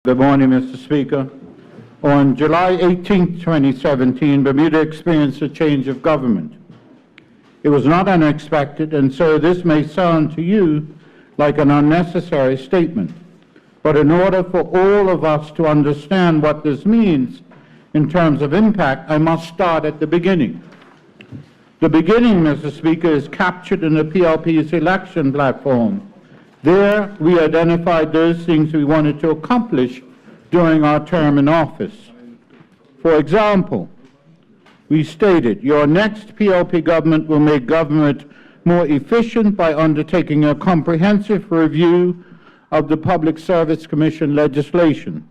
Good morning, Mr. Speaker. On July 18, 2017, Bermuda experienced a change of government. It was not unexpected, and so this may sound to you like an unnecessary statement. But in order for all of us to understand what this means in terms of impact, I must start at the beginning. The beginning, Mr. Speaker, is captured in the PLP's election platform. There, we identified those things we wanted to accomplish during our term in office. For example, we stated, your next PLP government will make government more efficient by undertaking a comprehensive review of the Public Service Commission legislation.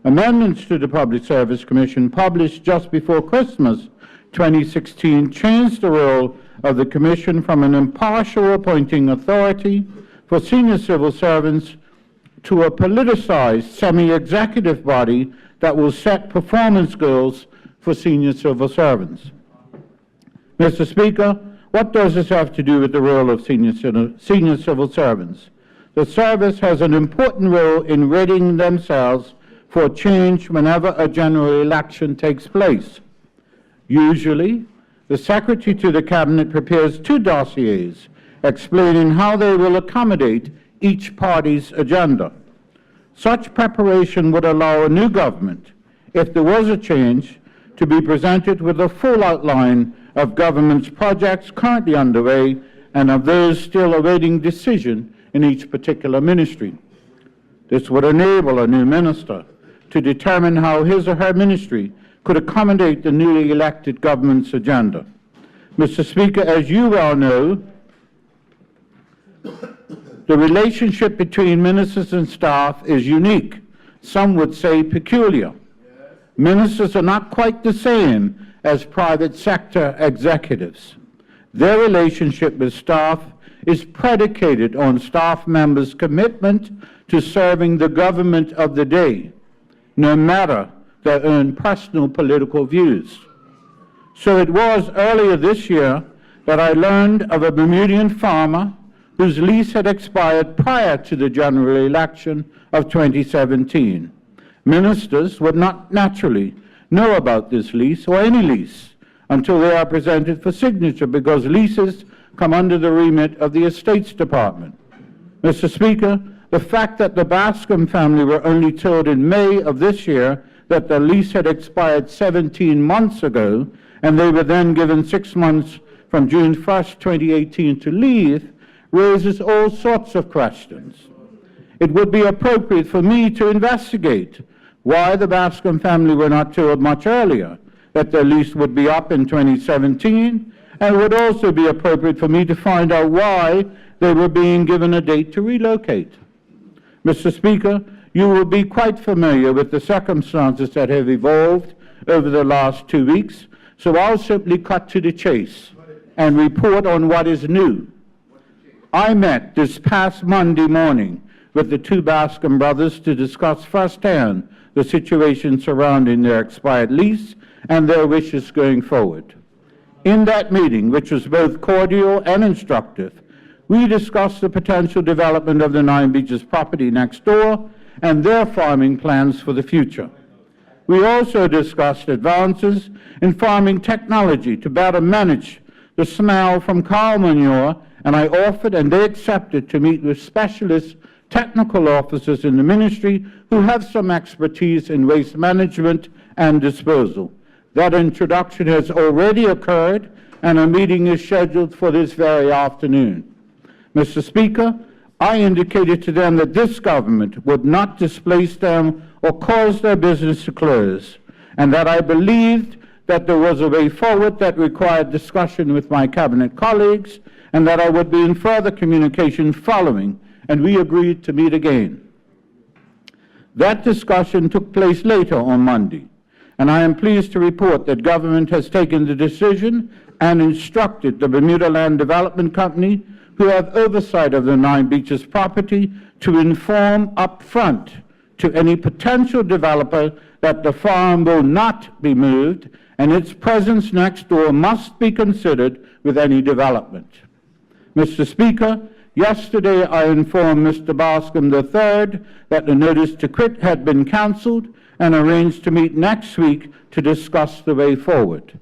Amendments to the Public Service Commission published just before Christmas 2016 changed the role of the Commission from an impartial appointing authority for senior civil servants to a politicized semi-executive body that will set performance goals for senior civil servants. Mr. Speaker, what does this have to do with the role of senior civil servants? The service has an important role in readying themselves for change whenever a general election takes place. Usually, the Secretary to the Cabinet prepares two dossiers explaining how they will accommodate each party's agenda. Such preparation would allow a new government, if there was a change, to be presented with a full outline of government's projects currently underway and of those still awaiting decision in each particular ministry. This would enable a new minister to determine how his or her ministry could accommodate the newly elected government's agenda. Mr. Speaker, as you well know, the relationship between ministers and staff is unique. Some would say peculiar. Ministers are not quite the same as private sector executives. Their relationship with staff is predicated on staff members' commitment to serving the government of the day, no matter their own personal political views. So it was earlier this year that I learned of a Bermudian farmer whose lease had expired prior to the general election of 2017. Ministers would not naturally know about this lease or any lease until they are presented for signature, because leases come under the remit of the Estates Department. Mr. Speaker, the fact that the Bascom family were only told in May of this year that the lease had expired 17 months ago, and they were then given 6 months from June 1st, 2018 to leave, raises all sorts of questions. It would be appropriate for me to investigate why the Bascom family were not told much earlier that their lease would be up in 2017, and it would also be appropriate for me to find out why they were being given a date to relocate. Mr. Speaker, you will be quite familiar with the circumstances that have evolved over the last 2 weeks, so I'll simply cut to the chase and report on what is new. I met this past Monday morning with the two Bascom brothers to discuss firsthand the situation surrounding their expired lease and their wishes going forward. In that meeting, which was both cordial and instructive, we discussed the potential development of the Nine Beaches property next door and their farming plans for the future. We also discussed advances in farming technology to better manage the smell from cow manure, and I offered and they accepted to meet with specialist technical officers in the ministry who have some expertise in waste management and disposal. That introduction has already occurred, and a meeting is scheduled for this very afternoon. Mr. Speaker, I indicated to them that this government would not displace them or cause their business to close, and that I believed that there was a way forward that required discussion with my cabinet colleagues, and that I would be in further communication following, and we agreed to meet again. That discussion took place later on Monday, and I am pleased to report that government has taken the decision and instructed the Bermuda Land Development Company, who have oversight of the Nine Beaches property, to inform up front to any potential developer that the farm will not be moved, and its presence next door must be considered with any development. Mr. Speaker, Yesterday, I informed Mr. Bascom III that the notice to quit had been cancelled and arranged to meet next week to discuss the way forward.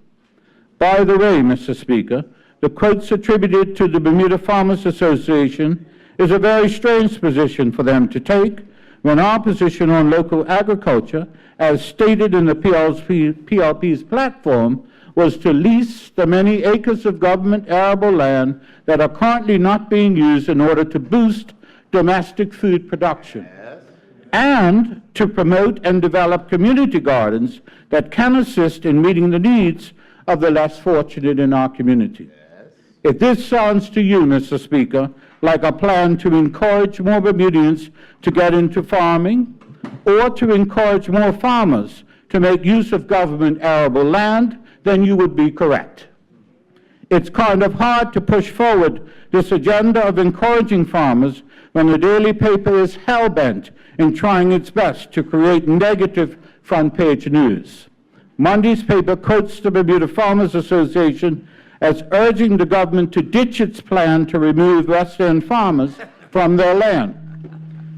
By the way, Mr. Speaker, the quotes attributed to the Bermuda Farmers Association is a very strange position for them to take when our position on local agriculture, as stated in the PLP's platform, was to lease the many acres of government arable land that are currently not being used in order to boost domestic food production, and to promote and develop community gardens that can assist in meeting the needs of the less fortunate in our community. If this sounds to you, Mr. Speaker, like a plan to encourage more Bermudians to get into farming, or to encourage more farmers to make use of government arable land, then you would be correct. It's kind of hard to push forward this agenda of encouraging farmers when the daily paper is hell-bent in trying its best to create negative front-page news. Monday's paper quotes the Bermuda Farmers Association as urging the government to ditch its plan to remove West End farmers from their land.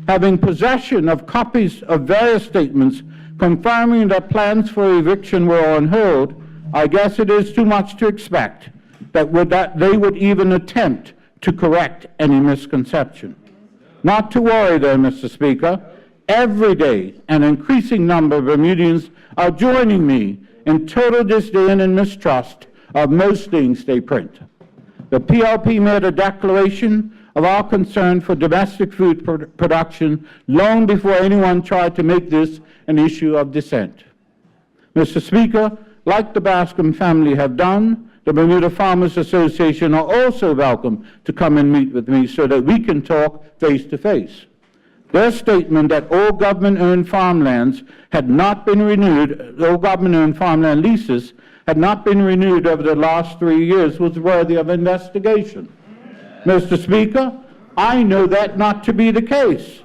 Having possession of copies of various statements confirming that plans for eviction were on hold, I guess it is too much to expect that they would even attempt to correct any misconception. Not to worry, though, Mr. Speaker. Every day, an increasing number of Bermudians are joining me in total disdain and mistrust of most things they print. The PLP made a declaration of our concern for domestic food production long before anyone tried to make this an issue of dissent. Mr. Speaker, like the Bascom family have done, the Bermuda Farmers Association are also welcome to come and meet with me so that we can talk face to face. Their statement that all government-owned farmlands had not been renewed, all government-owned farmland leases had not been renewed over the last 3 years was worthy of investigation. Mr. Speaker, I know that not to be the case,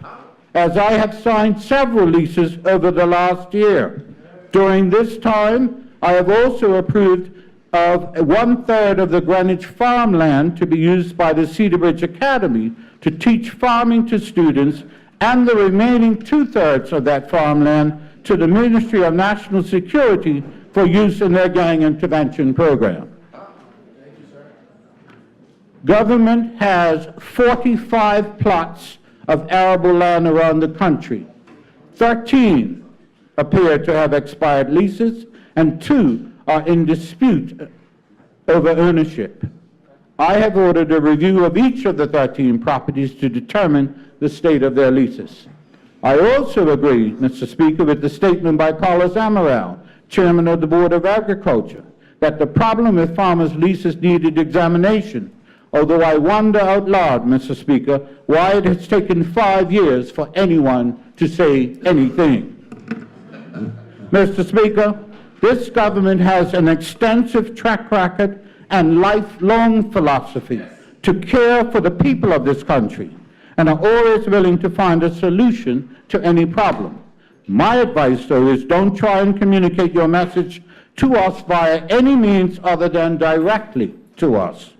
as I have signed several leases over the last year. During this time, I have also approved of 1/3 of the Greenwich farmland to be used by the Cedar Bridge Academy to teach farming to students, and the remaining 2/3 of that farmland to the Ministry of National Security for use in their gang intervention program. Government has 45 plots of arable land around the country. 13 appear to have expired leases, and 2 are in dispute over ownership. I have ordered a review of each of the 13 properties to determine the state of their leases. I also agree, Mr. Speaker, with the statement by Carlos Amaral, Chairman of the Board of Agriculture, that the problem with farmers' leases needed examination, although I wonder out loud, Mr. Speaker, why it has taken 5 years for anyone to say anything. Mr. Speaker, this government has an extensive track record and lifelong philosophy to care for the people of this country, and are always willing to find a solution to any problem. My advice, though, is don't try and communicate your message to us via any means other than directly to us.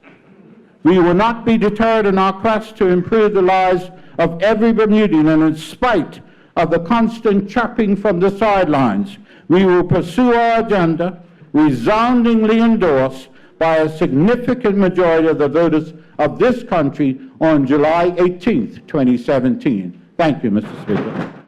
We will not be deterred in our quest to improve the lives of every Bermudian, and in spite of the constant chirping from the sidelines, we will pursue our agenda, resoundingly endorsed by a significant majority of the voters of this country on July 18th, 2017. Thank you, Mr. Speaker.